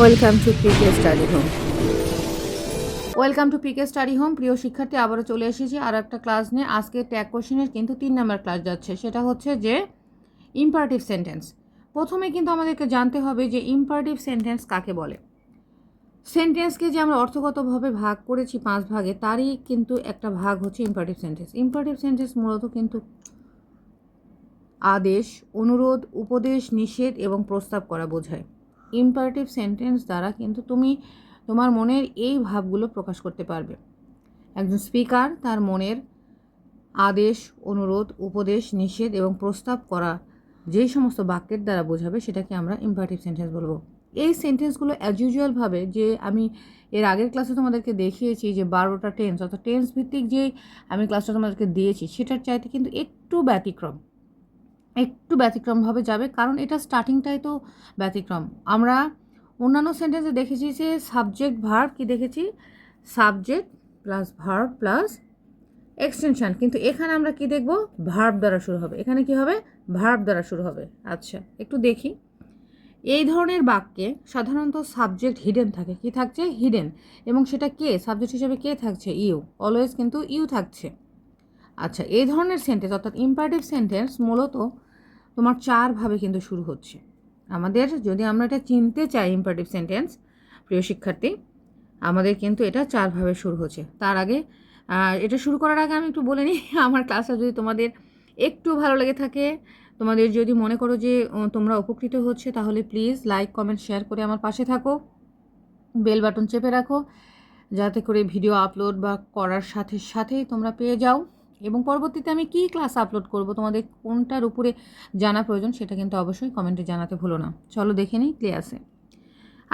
Welcome to PK study home. Welcome to PK study home. প্রিয় শিক্ষার্থী, আবারও চলে এসেছি আর একটা ক্লাস নিয়ে। আজকে ট্যাগ কোশ্চেনের কিন্তু 3 নাম্বার ক্লাস যাচ্ছে, সেটা হচ্ছে যে ইম্পারেটিভ সেন্টেন্স। প্রথমে কিন্তু আমাদেরকে জানতে হবে যে ইম্পারেটিভ সেন্টেন্স কাকে বলে। সেন্টেন্সকে যে আমরা অর্থগতভাবে ভাগ করেছি 5 ভাগে, তারই কিন্তু একটা ভাগ হচ্ছে ইম্পারেটিভ সেন্টেন্স। ইম্পারেটিভ সেন্টেন্স মূলত কিন্তু আদেশ, অনুরোধ, উপদেশ, নিষেধ এবং প্রস্তাব করা বোঝায়। ইম্পারেটিভ সেন্টেন্স দ্বারা কিন্তু তুমি তোমার মনের এই ভাবগুলো প্রকাশ করতে পারবে। একজন স্পিকার তার মনের আদেশ, অনুরোধ, উপদেশ, নিষেধ এবং প্রস্তাব করা যেই সমস্ত বাক্যের দ্বারা বোঝাবে সেটাকে আমরা ইম্পারেটিভ সেন্টেন্স বলবো। এই সেন্টেন্সগুলো অ্যাজ ইউজুয়ালভাবে যে আমি এর আগের ক্লাসে তোমাদেরকে দেখিয়েছি যে 12টা টেন্স, অর্থাৎ টেন্স ভিত্তিক যে আমি ক্লাসটা তোমাদেরকে দিয়েছি সেটার চাইতে কিন্তু একটু ব্যতিক্রমভাবে যাবে, কারণ এটা স্টার্টিংটাই তো ব্যতিক্রম। আমরা অন্যান্য সেন্টেন্সে দেখেছি যে সাবজেক্ট ভার্ব কি দেখেছি, subject plus verb plus extension, কিন্তু এখানে আমরা কি দেখব, ভার্ব দ্বারা শুরু হবে। এখানে কি হবে, ভার্ব দ্বারা শুরু হবে। আচ্ছা, একটু দেখি। এই ধরনের বাক্যে সাধারণত সাবজেক্ট হিডেন থাকে। কি থাকছে, হিডেন, এবং সেটা কে, সাবজেক্ট হিসেবে কে থাকছে, ইউ, অলওয়েজ কিন্তু ইউ থাকছে। আচ্ছা, এই ধরনের সেন্টেন্স অর্থাৎ ইম্পারেটিভ সেন্টেন্স মূলত তোমার 4 ভাবে কিন্তু শুরু হচ্ছে। আমাদের যদি আমরা এটা চিনতে চাই ইম্পারেটিভ সেন্টেন্স, প্রিয় শিক্ষার্থী, আমাদের কিন্তু এটা 4 ভাবে শুরু হচ্ছে। তার আগে এটা শুরু করার আগে আমি একটু বলে নিই, আমার ক্লাসটা যদি তোমাদের একটু ভালো লেগে থাকে, তোমাদের যদি মনে করো যে তোমরা উপকৃত হচ্ছে, তাহলে প্লিজ লাইক, কমেন্ট, শেয়ার করে আমার পাশে থাকো। বেল বাটন চেপে রাখো, যাতে করে ভিডিও আপলোড বা করার সাথে সাথেই তোমরা পেয়ে যাও। এবং পরবর্তীতে আমি কী ক্লাস আপলোড করব, তোমাদের কোনটার উপরে জানা প্রয়োজন, সেটা কিন্তু অবশ্যই কমেন্টে জানাতে ভুলো না। চলো দেখে নিই ক্লাসে।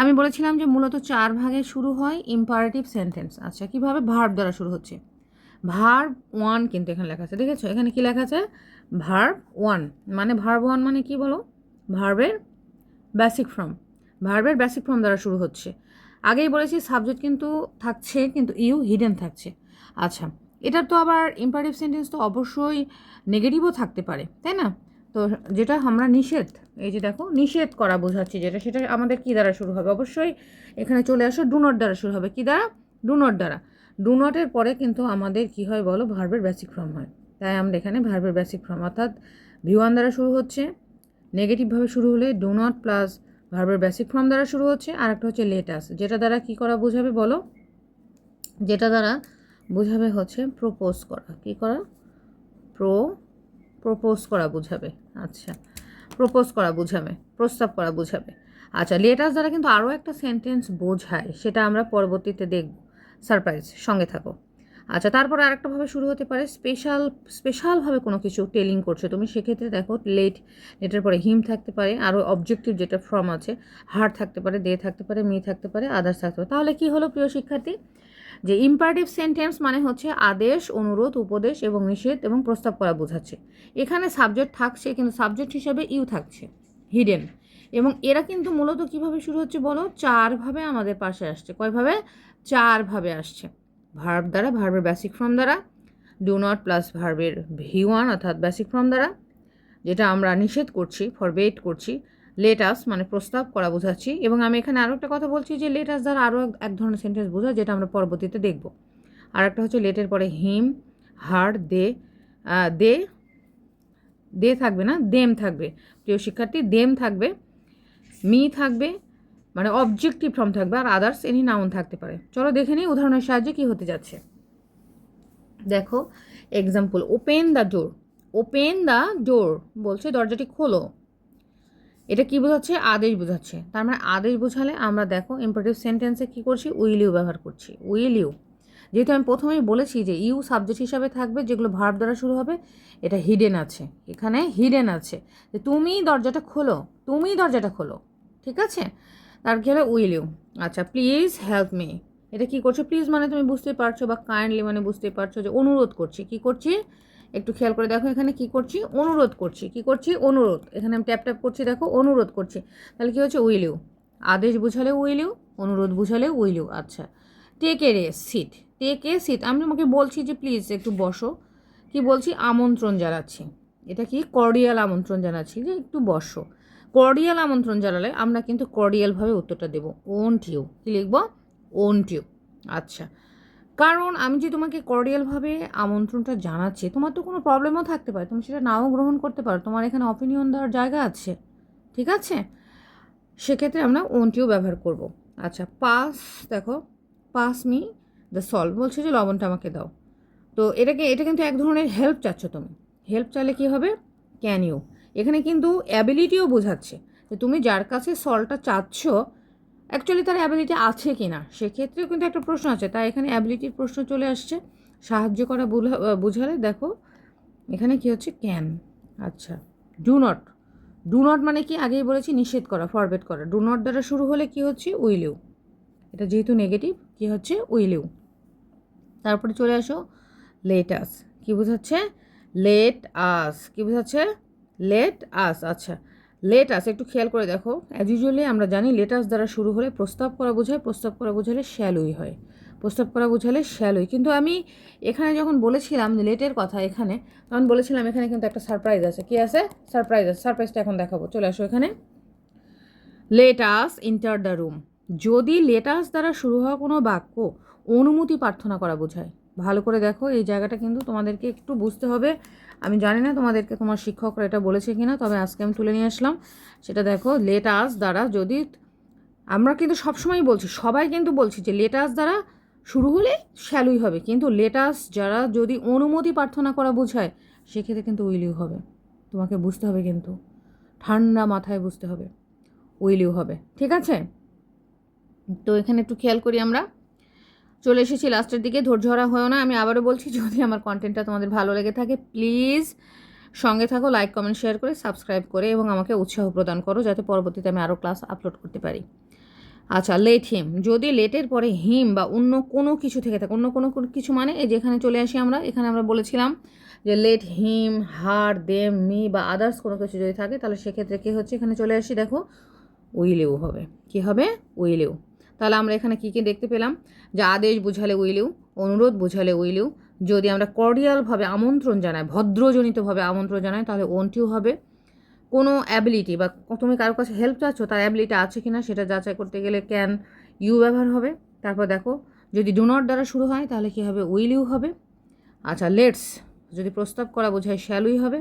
আমি বলেছিলাম যে মূলত 4 ভাগে শুরু হয় ইম্পারেটিভ সেন্টেন্স। আচ্ছা, কীভাবে, ভার্ব দ্বারা শুরু হচ্ছে। ভার্ব 1 কিন্তু এখানে লেখা আছে, দেখেছো এখানে কি লেখা আছে, ভার্ব 1। মানে ভার্ব 1 মানে কি বলো, ভার্বের বেসিক ফর্ম। ভার্বের বেসিক ফর্ম দ্বারা শুরু হচ্ছে। আগেই বলেছি সাবজেক্ট কিন্তু থাকছে, কিন্তু ইউ হিডেন থাকছে। আচ্ছা, এটার তো আবার ইম্পারেটিভ সেন্টেন্স তো অবশ্যই নেগেটিভও থাকতে পারে, তাই না? তো যেটা আমরা নিষেধ, এই যে দেখো নিষেধ করা বোঝাচ্ছি যেটা, সেটা আমাদের কী দ্বারা শুরু হবে, অবশ্যই এখানে চলে আসো ডু নট দ্বারা শুরু হবে। কী দ্বারা, ডু নট দ্বারা। ডু নটের পরে কিন্তু আমাদের কি হয় বলো, ভার্বের বেসিক ফর্ম হয়। তাই আমরা এখানে ভার্বের বেসিক ফর্ম অর্থাৎ ভি1 দ্বারা শুরু হচ্ছে। নেগেটিভভাবে শুরু হলে ডু নট প্লাস ভার্বের বেসিক ফর্ম দ্বারা শুরু হচ্ছে। আর একটা হচ্ছে লেটাস, যেটা দ্বারা কি করা বোঝাবে বলো, যেটা দ্বারা বোঝাবে হচ্ছে প্রপোজ করা। কি করা, প্রপোজ করা বোঝাবে। আচ্ছা, প্রপোজ করা বোঝাবে, প্রস্তাব করা বোঝাবে। আচ্ছা, লেটাস দ্বারা কিন্তু আরও একটা সেন্টেন্স বোঝায়, সেটা আমরা পরবর্তীতে দেখব। সারপ্রাইজ, সঙ্গে থাকো। আচ্ছা, তারপর আরেকটাভাবে শুরু হতে পারে স্পেশালভাবে কোনো কিছু টেলিং করছো তুমি, সেক্ষেত্রে দেখো লেটের পরে হিম থাকতে পারে, আরও অবজেক্টিভ যেটা ফর্ম আছে, হার থাকতে পারে, দে থাকতে পারে, মি থাকতে পারে, আদার্স থাকতে পারে। তাহলে কি হলো প্রিয় শিক্ষার্থী, যে ইম্পারেটিভ সেন্টেন্স মানে হচ্ছে আদেশ, অনুরোধ, উপদেশ এবং নিষেধ এবং প্রস্তাব করা বোঝাচ্ছে। এখানে সাবজেক্ট থাকছে, কিন্তু সাবজেক্ট হিসেবে ইউ থাকছে, হিডেন। এবং এরা কিন্তু মূলত কিভাবে শুরু হচ্ছে বলো, 4 ভাবে আমাদের পাশে আসছে। কয়ভাবে, 4 ভাবে আসছে। ভার্ব দ্বারা, ভার্বের বেসিক ফর্ম দ্বারা, ডু নট প্লাস ভার্বের ভি1 অর্থাৎ বেসিক ফর্ম দ্বারা, যেটা আমরা নিষেধ করছি, ফরবেট করছি। লেটাস মানে প্রস্তাব করা বোঝাচ্ছি। এবং আমি এখানে আরও একটা কথা বলছি যে লেটাস দ্বারা আরও এক ধরনের সেন্টেন্স বোঝায়, যেটা আমরা পরবর্তীতে দেখব। আর একটা হচ্ছে লেটের পরে হিম, হার, দে, দে দে থাকবে না, দেম থাকবে। প্রিয় শিক্ষার্থী, দেম থাকবে, মি থাকবে, মানে অবজেক্টিভ ফর্ম থাকবে, আর আদার্স এনি নাউন থাকতে পারে। চলো দেখে নিই উদাহরণের সাহায্যে কী হতে যাচ্ছে। দেখো example, open the door. Open the door বলছে দরজাটি খোলো। এটা কি বোঝাচ্ছে, আদেশ বোঝাচ্ছে। তার মানে আদেশ বোঝালে আমরা দেখো ইম্পারেটিভ সেন্টেন্সে কী করছি, উইল ইউ ব্যবহার করছি। উইল ইউ, যেহেতু আমি প্রথমেই বলেছি যে ইউ সাবজেক্ট হিসাবে থাকবে, যেগুলো ভার্ব দ্বারা শুরু হবে, এটা হিডেন আছে, এখানে হিডেন আছে যে তুমি দরজাটা খোলো, তুমি দরজাটা খোলো, ঠিক আছে। তার কি হলো, উইল ইউ। আচ্ছা, প্লিজ হেল্প মি, এটা কি করছো, প্লিজ মানে তুমি বুঝতে পারছো, বা কাইন্ডলি মানে বুঝতে পারছো যে অনুরোধ করছি। কি করছি, একটু খেয়াল করে দেখো, এখানে কি করছি, অনুরোধ করছি। কি করছি, অনুরোধ। এখানে আমি ট্যাপ ট্যাপ করছি, দেখো অনুরোধ করছি। তাহলে কি হচ্ছে, উইল ইউ। আদেশ বুঝালে উইল ইউ, অনুরোধ বুঝালে উইল ইউ। আচ্ছা, take a seat. Take a seat, আমি তোমাকে বলছি যে প্লিজ একটু বসো। কি বলছি, আমন্ত্রণ জানাচ্ছি। এটা কি, কর্ডিয়াল আমন্ত্রণ জানাচ্ছি যে একটু বসো। কর্ডিয়াল আমন্ত্রণ জানালে আমরা কিন্তু কর্ডিয়ালভাবে উত্তরটা দেব, ওন্ট ইউ। কী লিখব? Won't you. আচ্ছা, কারণ আমি যে তোমাকে কর্ডিয়ালভাবে আমন্ত্রণটা জানাচ্ছি, তোমার তো কোনো প্রবলেমও থাকতে পারে, তুমি সেটা নাও গ্রহণ করতে পারো, তোমার এখানে অপিনিয়ন দেওয়ার জায়গা আছে, ঠিক আছে? সেক্ষেত্রে আমরা ওন্ট ইউ ব্যবহার করব। আচ্ছা, পাস, দেখো পাস মি দ্য সল্ট, বলছে যে লবণটা আমাকে দাও। তো এটা কিন্তু এক ধরনের হেল্প চাচ্ছ তুমি। হেল্প চাইলে কী হবে? Can you. এখানে কিন্তু অ্যাবিলিটিও বোঝাচ্ছে যে তুমি যার কাছে সল্টটা চাচ্ছ অ্যাকচুয়ালি তার অ্যাবিলিটি আছে কি না, সেক্ষেত্রেও কিন্তু একটা প্রশ্ন আছে, তাই এখানে অ্যাবিলিটির প্রশ্ন চলে আসছে। সাহায্য করা বোঝালে দেখো এখানে কি হচ্ছে? ক্যান। আচ্ছা, ডু নট। ডু নট মানে কি? আগেই বলেছি নিষেধ করা, ফরবেট করা। ডু নট দ্বারা শুরু হলে কি হচ্ছে? Will you. এটা যেহেতু নেগেটিভ, কি হচ্ছে? Will you. তারপরে চলে আসো লেট আস। কী বোঝাচ্ছে? Let us. কী বোঝাচ্ছে? Let us. আচ্ছা, লেট আস একটু খেয়াল করে দেখো। অ্যাজ ইউজুয়ালি আমরা জানি লেট আস দ্বারা শুরু হলে প্রস্তাব করা বোঝায়, প্রস্তাব করা বোঝালে শ্যালই হয়, প্রস্তাব করা বোঝালে শ্যালই। কিন্তু আমি এখানে যখন বলেছিলাম লেটের কথা এখানে, তখন বলেছিলাম এখানে কিন্তু একটা সারপ্রাইজ আছে। কি আছে? সারপ্রাইজ আছে। সারপ্রাইজটা এখন দেখাবো। চলে আসো এখানে। Let us enter the room. যদি লেট আস দ্বারা শুরু হওয়া কোনো বাক্য অনুমতি প্রার্থনা করা বোঝায়, ভালো করে দেখো এই জায়গাটা কিন্তু তোমাদেরকে একটু বুঝতে হবে। আমি জানি না তোমাদেরকে তোমার শিক্ষকরা এটা বলেছে কিনা, তবে আজকে আমি তুলে নিয়ে আসলাম। সেটা দেখো, লেট আস দ্বারা যদি, আমরা কিন্তু সবসময় বলছি, সবাই কিন্তু বলছি যে লেট আস দ্বারা শুরু হলে শ্যালই হবে, কিন্তু লেট আস যারা যদি অনুমতি প্রার্থনা করা বোঝায় সেক্ষেত্রে কিন্তু উইল ইউ হবে। তোমাকে বুঝতে হবে, কিন্তু ঠান্ডা মাথায় বুঝতে হবে, উইল ইউ হবে, ঠিক আছে? তো এখানে একটু খেয়াল করি আমরা। চলে এসেছি লাস্টের দিকে, ধৈর্য হারা হয়েও না। আমি আবারও বলছি, যদি আমার কন্টেন্টটা তোমাদের ভালো লেগে থাকে প্লিজ সঙ্গে থাকো, লাইক কমেন্ট শেয়ার করে সাবস্ক্রাইব করে এবং আমাকে উৎসাহ প্রদান করো, যাতে পরবর্তীতে আমি আরও ক্লাস আপলোড করতে পারি। আচ্ছা, লেট হিম। যদি লেটের পরে হিম বা অন্য কোনো কিছু থেকে থাকে, অন্য কোনো কিছু মানে এই যেখানে চলে আসি আমরা, এখানে আমরা বলেছিলাম যে লেট হিম, হার, দেম, মি বা আদার্স কোনো কিছু যদি থাকে তাহলে সেক্ষেত্রে কী হচ্ছে? এখানে চলে আসি, দেখো উইল ইউ হবে। কী হবে? Will you. তাহলে আমরা এখানে কী কী দেখতে পেলাম? যে আদেশ বোঝালে উইল ইউ, অনুরোধ বোঝালে উইল ইউ, যদি আমরা কর্ডিয়ালভাবে আমন্ত্রণ জানাই, ভদ্রজনিতভাবে আমন্ত্রণ জানাই তাহলে ওন্ট ইউ হবে। কোনো অ্যাবিলিটি বা তুমি কারোর কাছে হেল্প চাচ্ছ, তার অ্যাবিলিটি আছে কি না সেটা যাচাই করতে গেলে ক্যান ইউ ব্যবহার হবে। তারপর দেখো, যদি ডু নট দ্বারা শুরু হয় তাহলে কী হবে? উইল ইউ হবে। আচ্ছা, লেটস যদি প্রস্তাব করা বোঝায় শ্যালই হবে।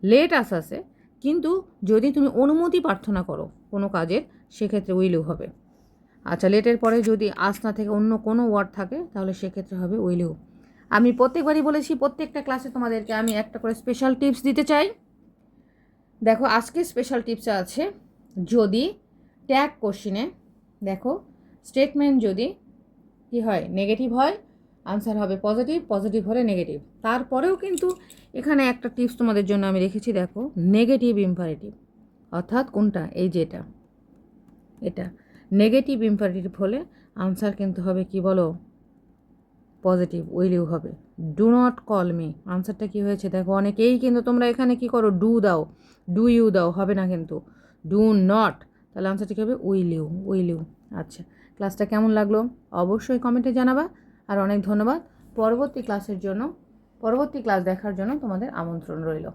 লেট আস আছে, কিন্তু যদি তুমি অনুমতি প্রার্থনা করো কোনো কাজের সেক্ষেত্রে উইল ইউ হবে। আচ্ছা, লেটের পরে যদি আস না থেকে অন্য কোনো ওয়ার্ড থাকে তাহলে সেক্ষেত্রে হবে উইল ইউ। আমি প্রত্যেকবারই বলেছি, প্রত্যেকটা ক্লাসে তোমাদেরকে আমি একটা করে স্পেশাল টিপস দিতে চাই। দেখো আজকে স্পেশাল টিপস আছে, যদি ট্যাগ কোশ্চিনে দেখো স্টেটমেন্ট যদি কী হয়? নেগেটিভ হয়, আনসার হবে পজিটিভ, পজিটিভ হলে নেগেটিভ। তারপরেও কিন্তু এখানে একটা টিপস তোমাদের জন্য আমি রেখেছি, দেখো নেগেটিভ ইম্পারেটিভ, অর্থাৎ কোনটা? এই যে এটা নেগেটিভ ইম্পারেটিভ হলে আনসার কিন্তু হবে কি বলো? পজিটিভ, উইল ইউ হবে। ডু নট কল মি, আনসারটা কী হয়েছে? দেখো অনেকেই কিন্তু তোমরা এখানে কি করো? ডু দাও, ডু ইউ দাও, হবে না কিন্তু। ডু নট, তাহলে আনসারটা কী হবে? Will you, will you. আচ্ছা, ক্লাসটা কেমন লাগলো অবশ্যই কমেন্টে জানাবা। আর অনেক ধন্যবাদ। পরবর্তী ক্লাসের জন্য, পরবর্তী ক্লাস দেখার জন্য তোমাদের আমন্ত্রণ রইল।